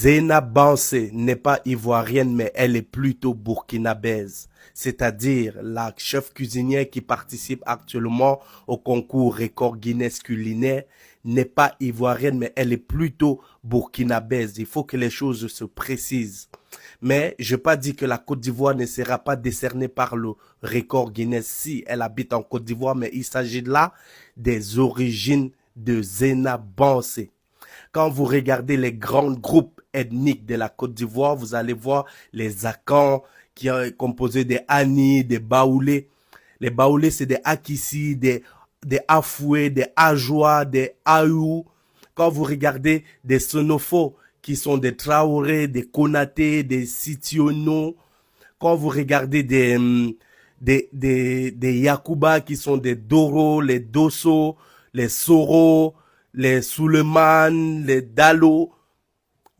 Zena Bansé n'est pas ivoirienne, mais elle est plutôt burkinabèse. C'est-à-dire la chef cuisinière qui participe actuellement au concours record Guinness culinaire n'est pas ivoirienne, mais elle est plutôt burkinabèse. Il faut que les choses se précisent. Mais je n'ai pas dit que la Côte d'Ivoire ne sera pas décernée par le record Guinness si elle habite en Côte d'Ivoire, mais il s'agit là des origines de Zena Bansé. Quand vous regardez les grands groupes ethniques de la Côte d'Ivoire, vous allez voir les Akans qui sont composés des Ani, des Baoulés. Les Baoulés, c'est des Akissi, des Afoué, des Ajoua, des Aou. Quand vous regardez des Sonofo, qui sont des Traoré, des Konaté, des Sitiono. Quand vous regardez des Yakuba, qui sont des Doro, les Dosso, les Soro, les Suleiman, les Dalo.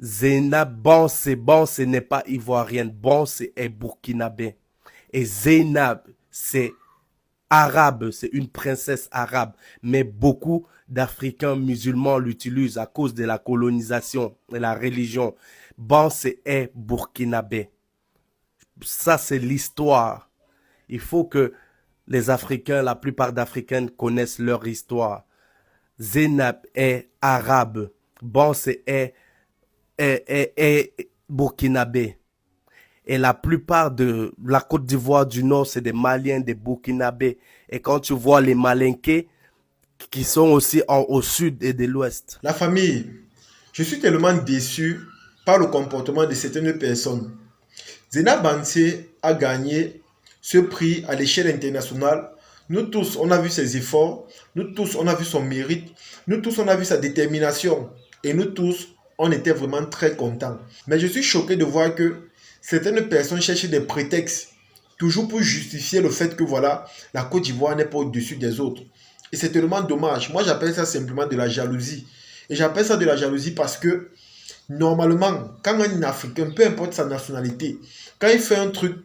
Zainab Bansé n'est pas ivoirienne. Bansé est burkinabé. Et Zainab, c'est arabe, c'est une princesse arabe. Mais beaucoup d'Africains musulmans l'utilisent à cause de la colonisation et la religion. Bansé est burkinabé. Ça, c'est l'histoire. Il faut que les Africains, la plupart d'Africains connaissent leur histoire. Zainab est arabe. Bansé est burkinabé. Et la plupart de la Côte d'Ivoire du Nord, c'est des Maliens, des Burkinabés. Et quand tu vois les Malinqués, qui sont aussi au sud et de l'ouest. La famille, je suis tellement déçu par le comportement de certaines personnes. Zena Bansé a gagné ce prix à l'échelle internationale. Nous tous, on a vu ses efforts. Nous tous, on a vu son mérite. Nous tous, on a vu sa détermination. Et nous tous, on était vraiment très contents. Mais je suis choqué de voir que certaines personnes cherchent des prétextes, toujours pour justifier le fait que voilà, la Côte d'Ivoire n'est pas au-dessus des autres. Et c'est tellement dommage. Moi, j'appelle ça simplement de la jalousie. Et j'appelle ça de la jalousie parce que, normalement, quand un Africain, peu importe sa nationalité, quand il fait un truc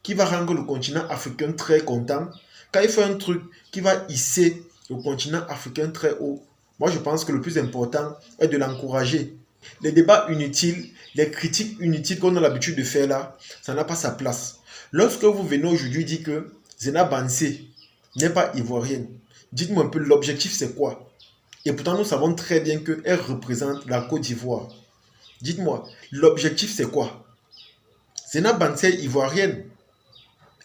qui va rendre le continent africain très content, quand il fait un truc qui va hisser le continent africain très haut, moi je pense que le plus important est de l'encourager. Les débats inutiles, les critiques inutiles qu'on a l'habitude de faire là, ça n'a pas sa place. Lorsque vous venez aujourd'hui dire que Zena Bansé n'est pas ivoirienne, dites-moi un peu l'objectif c'est quoi? Et pourtant nous savons très bien qu'elle représente la Côte d'Ivoire. Dites-moi, l'objectif c'est quoi? Zena Bansé est ivoirienne.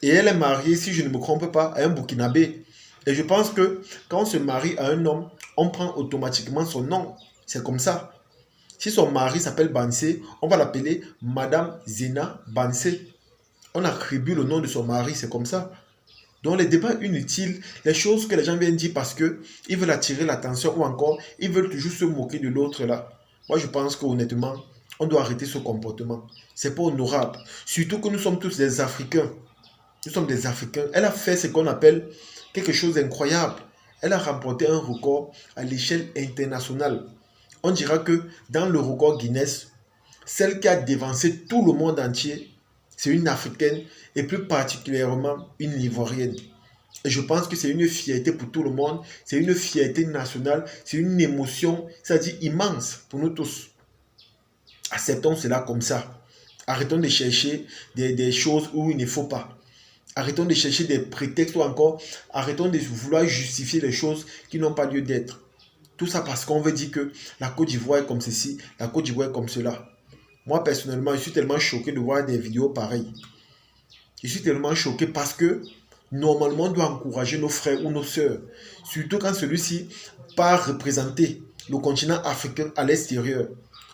Et elle est mariée, si je ne me trompe pas, à un Burkinabé. Et je pense que quand on se marie à un homme, on prend automatiquement son nom. C'est comme ça. Si son mari s'appelle Bansé, on va l'appeler Madame Zena Bansé. On attribue le nom de son mari, c'est comme ça. Donc les débats inutiles, les choses que les gens viennent dire parce qu'ils veulent attirer l'attention ou encore ils veulent toujours se moquer de l'autre là. Moi je pense qu'honnêtement, on doit arrêter ce comportement. C'est pas honorable. Surtout que nous sommes tous des Africains. Nous sommes des Africains. Elle a fait ce qu'on appelle quelque chose d'incroyable. Elle a remporté un record à l'échelle internationale. On dira que dans le record Guinness, celle qui a dévancé tout le monde entier, c'est une Africaine et plus particulièrement une Ivoirienne. Et je pense que c'est une fierté pour tout le monde, c'est une fierté nationale, c'est une émotion, c'est-à-dire immense pour nous tous. Acceptons cela comme ça. Arrêtons de chercher des choses où il ne faut pas. Arrêtons de chercher des prétextes ou encore arrêtons de vouloir justifier les choses qui n'ont pas lieu d'être. Tout ça parce qu'on veut dire que la Côte d'Ivoire est comme ceci, la Côte d'Ivoire est comme cela. Moi personnellement, je suis tellement choqué de voir des vidéos pareilles. Je suis tellement choqué parce que normalement on doit encourager nos frères ou nos sœurs. Surtout quand celui-ci part représenter le continent africain à l'extérieur.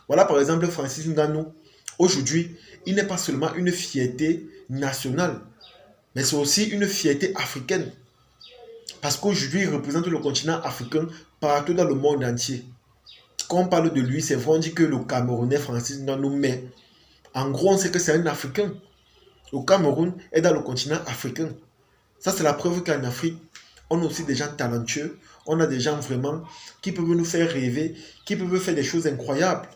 Voilà par exemple Francis Ngannou. Aujourd'hui, il n'est pas seulement une fierté nationale, mais c'est aussi une fierté africaine. Parce qu'aujourd'hui, il représente le continent africain partout dans le monde entier. Quand on parle de lui, c'est vrai, on dit que le Camerounais Francis Ngannou, mais en gros, on sait que c'est un Africain. Le Cameroun est dans le continent africain. Ça, c'est la preuve qu'en Afrique, on a aussi des gens talentueux. On a des gens vraiment qui peuvent nous faire rêver, qui peuvent faire des choses incroyables.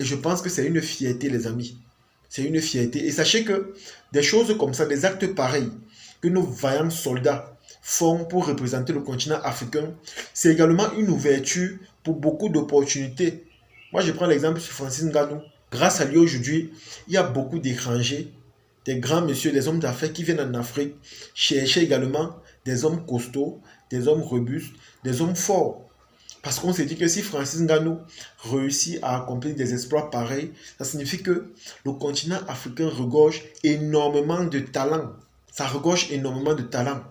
Et je pense que c'est une fierté, les amis. C'est une fierté. Et sachez que des choses comme ça, des actes pareils, que nos vaillants soldats font pour représenter le continent africain, c'est également une ouverture pour beaucoup d'opportunités. Moi, je prends l'exemple sur Francis Ngannou. Grâce à lui aujourd'hui, il y a beaucoup d'étrangers, des grands messieurs, des hommes d'affaires qui viennent en Afrique chercher également des hommes costauds, des hommes robustes, des hommes forts. Parce qu'on s'est dit que si Francis Ngannou réussit à accomplir des exploits pareils, ça signifie que le continent africain regorge énormément de talents. Ça regorge énormément de talents.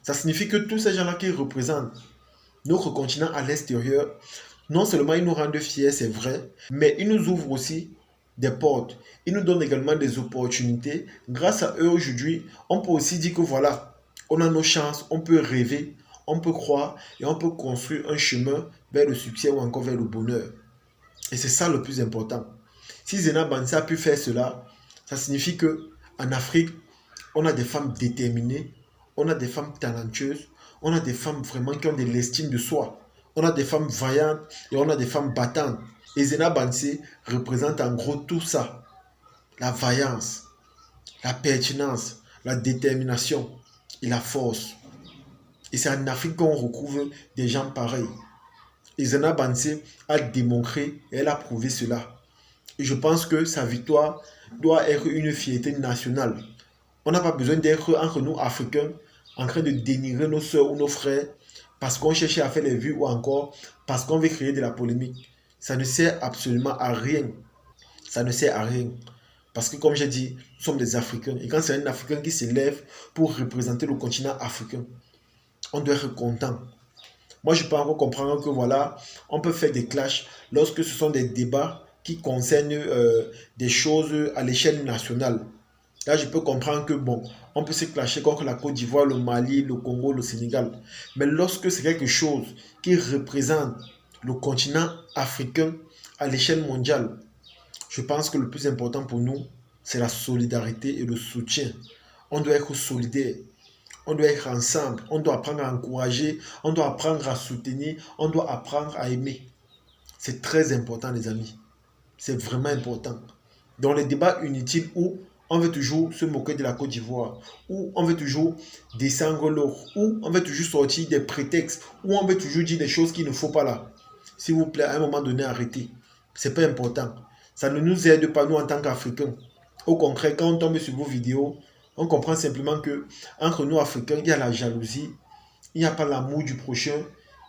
Ça signifie que tous ces gens-là qui représentent notre continent à l'extérieur, non seulement ils nous rendent fiers, c'est vrai, mais ils nous ouvrent aussi des portes. Ils nous donnent également des opportunités. Grâce à eux aujourd'hui, on peut aussi dire que voilà, on a nos chances, on peut rêver, on peut croire et on peut construire un chemin vers le succès ou encore vers le bonheur. Et c'est ça le plus important. Si Zena Bansi a pu faire cela, ça signifie que en Afrique, on a des femmes déterminées, on a des femmes talentueuses, on a des femmes vraiment qui ont de l'estime de soi. On a des femmes vaillantes et on a des femmes battantes. Et Zena Bansi représente en gros tout ça. La vaillance, la pertinence, la détermination et la force. Et c'est en Afrique qu'on retrouve des gens pareils. Et Zena Bansi a démontré et elle a prouvé cela. Et je pense que sa victoire doit être une fierté nationale. On n'a pas besoin d'être entre nous Africains en train de dénigrer nos soeurs ou nos frères parce qu'on cherche à faire les vues ou encore parce qu'on veut créer de la polémique. Ça ne sert absolument à rien. Ça ne sert à rien. Parce que comme j'ai dit, nous sommes des Africains. Et quand c'est un Africain qui s'élève pour représenter le continent africain, on doit être content. Moi, je peux encore comprendre que voilà, on peut faire des clashs lorsque ce sont des débats qui concernent des choses à l'échelle nationale. Là, je peux comprendre que bon, on peut se clasher contre la Côte d'Ivoire, le Mali, le Congo, le Sénégal. Mais lorsque c'est quelque chose qui représente le continent africain à l'échelle mondiale, je pense que le plus important pour nous, c'est la solidarité et le soutien. On doit être solidaire. On doit être ensemble. On doit apprendre à encourager. On doit apprendre à soutenir. On doit apprendre à aimer. C'est très important, les amis. C'est vraiment important. Dans les débats inutiles où on veut toujours se moquer de la Côte d'Ivoire, où on veut toujours descendre l'autre, où on veut toujours sortir des prétextes, où on veut toujours dire des choses qu'il ne faut pas là. S'il vous plaît, à un moment donné, arrêtez. C'est pas important. Ça ne nous aide pas, nous, en tant qu'Africains. Au concret, quand on tombe sur vos vidéos, on comprend simplement que entre nous, Africains, il y a la jalousie, il n'y a pas l'amour du prochain,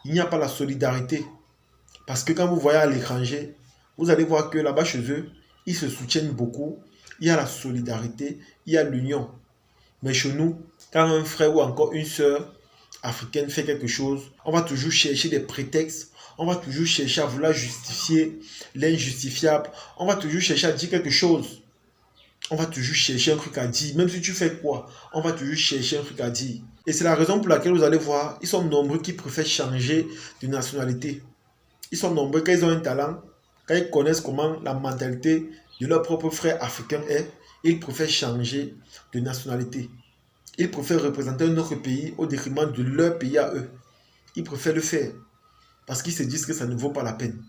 il n'y a pas la solidarité. Parce que quand vous voyez à l'étranger, vous allez voir que là-bas chez eux, ils se soutiennent beaucoup. Il y a la solidarité, il y a l'union. Mais chez nous, quand un frère ou encore une sœur africaine fait quelque chose, on va toujours chercher des prétextes, on va toujours chercher à vouloir justifier l'injustifiable, on va toujours chercher à dire quelque chose. On va toujours chercher un truc à dire, même si tu fais quoi, on va toujours chercher un truc à dire. Et c'est la raison pour laquelle vous allez voir, ils sont nombreux qui préfèrent changer de nationalité. Ils sont nombreux quand ils ont un talent, quand ils connaissent comment la mentalité de leur propre frère africain est, ils préfèrent changer de nationalité. Ils préfèrent représenter un autre pays au détriment de leur pays à eux. Ils préfèrent le faire parce qu'ils se disent que ça ne vaut pas la peine.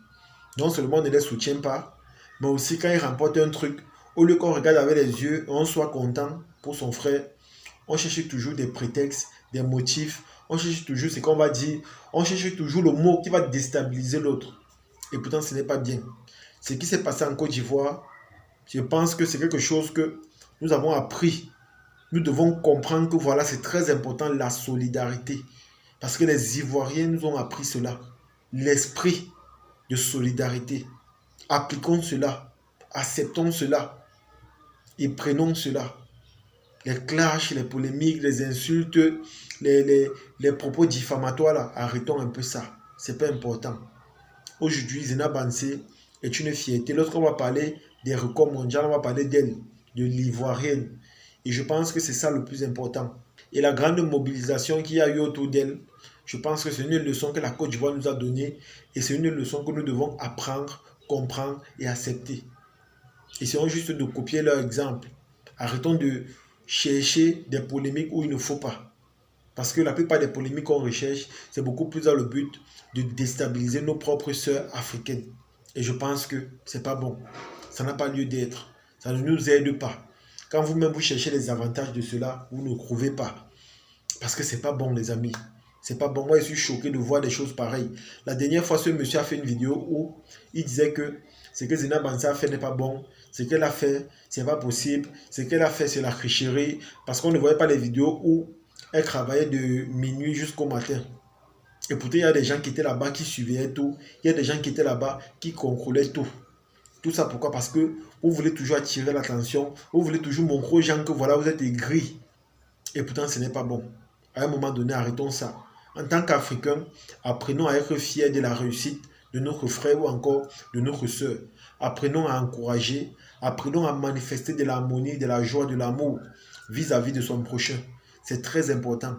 Non seulement on ne les soutient pas, mais aussi quand ils remportent un truc, au lieu qu'on regarde avec les yeux et on soit content pour son frère, on cherche toujours des prétextes, des motifs, on cherche toujours ce qu'on va dire, on cherche toujours le mot qui va déstabiliser l'autre. Et pourtant, ce n'est pas bien. Ce qui s'est passé en Côte d'Ivoire, je pense que c'est quelque chose que nous avons appris. Nous devons comprendre que voilà, c'est très important la solidarité. Parce que les Ivoiriens nous ont appris cela. L'esprit de solidarité. Appliquons cela. Acceptons cela. Et prenons cela. Les clashs, les polémiques, les insultes, les propos diffamatoires, là, arrêtons un peu ça. C'est pas important. Aujourd'hui, Zena Bansi est une fierté. Lorsqu'on va parler des records mondiaux, on va parler d'elle, de l'Ivoirienne. Et je pense que c'est ça le plus important. Et la grande mobilisation qu'il y a eu autour d'elle, je pense que c'est une leçon que la Côte d'Ivoire nous a donnée. Et c'est une leçon que nous devons apprendre, comprendre et accepter. Essayons juste de copier leur exemple. Arrêtons de chercher des polémiques où il ne faut pas. Parce que la plupart des polémiques qu'on recherche, c'est beaucoup plus dans le but de déstabiliser nos propres sœurs africaines. Et je pense que c'est pas bon. Ça n'a pas lieu d'être. Ça ne nous aide pas. Quand vous-même vous cherchez les avantages de cela, vous ne trouvez pas. Parce que c'est pas bon, les amis. C'est pas bon. Moi, je suis choqué de voir des choses pareilles. La dernière fois, ce monsieur a fait une vidéo où il disait que Ce que Zena Bansi a fait n'est pas bon. Ce qu'elle a fait, c'est pas possible. Ce qu'elle a fait, c'est la tricherie. Parce qu'on ne voyait pas les vidéos où elle travaillait de minuit jusqu'au matin. Et pourtant, il y a des gens qui étaient là-bas qui surveillaient tout. Il y a des gens qui étaient là-bas qui contrôlaient tout. Tout ça pourquoi? Parce que vous voulez toujours attirer l'attention. Vous voulez toujours montrer aux gens que voilà, vous êtes aigris. Et pourtant, ce n'est pas bon. À un moment donné, arrêtons ça. En tant qu'Africains, apprenons à être fiers de la réussite de notre frère ou encore de notre soeur. Apprenons à encourager, apprenons à manifester de l'harmonie, de la joie, de l'amour vis-à-vis de son prochain. C'est très important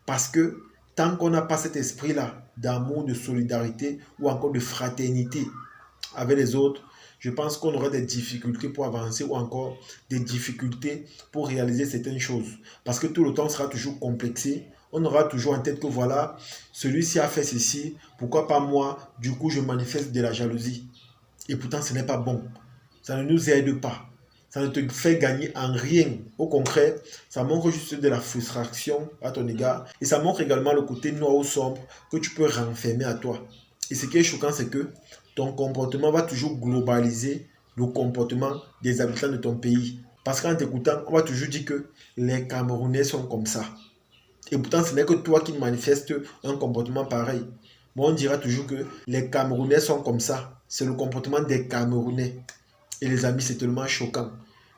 parce que tant qu'on n'a pas cet esprit-là d'amour, de solidarité ou encore de fraternité avec les autres, je pense qu'on aura des difficultés pour avancer ou encore des difficultés pour réaliser certaines choses. Parce que tout le temps sera toujours complexé. On aura toujours en tête que voilà, celui-ci a fait ceci, pourquoi pas moi? Du coup, je manifeste de la jalousie. Et pourtant, ce n'est pas bon. Ça ne nous aide pas. Ça ne te fait gagner en rien. Au contraire, ça montre juste de la frustration à ton égard. Et ça montre également le côté noir ou sombre que tu peux renfermer à toi. Et ce qui est choquant, c'est que ton comportement va toujours globaliser le comportement des habitants de ton pays. Parce qu'en t'écoutant, on va toujours dire que les Camerounais sont comme ça. Et pourtant, ce n'est que toi qui manifestes un comportement pareil. Moi, on dira toujours que les Camerounais sont comme ça. C'est le comportement des Camerounais. Et les amis, c'est tellement choquant.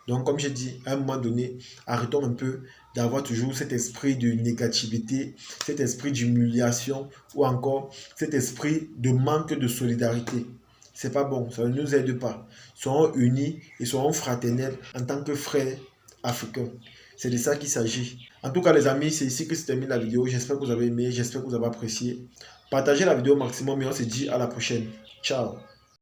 Donc, comme j'ai dit, à un moment donné, arrêtons un peu d'avoir toujours cet esprit de négativité, cet esprit d'humiliation ou encore cet esprit de manque de solidarité. C'est pas bon, ça ne nous aide pas. Soyons unis et soyons fraternels en tant que frères africains. C'est de ça qu'il s'agit. En tout cas, les amis, c'est ici que se termine la vidéo. J'espère que vous avez aimé, j'espère que vous avez apprécié. Partagez la vidéo au maximum et on se dit à la prochaine. Ciao.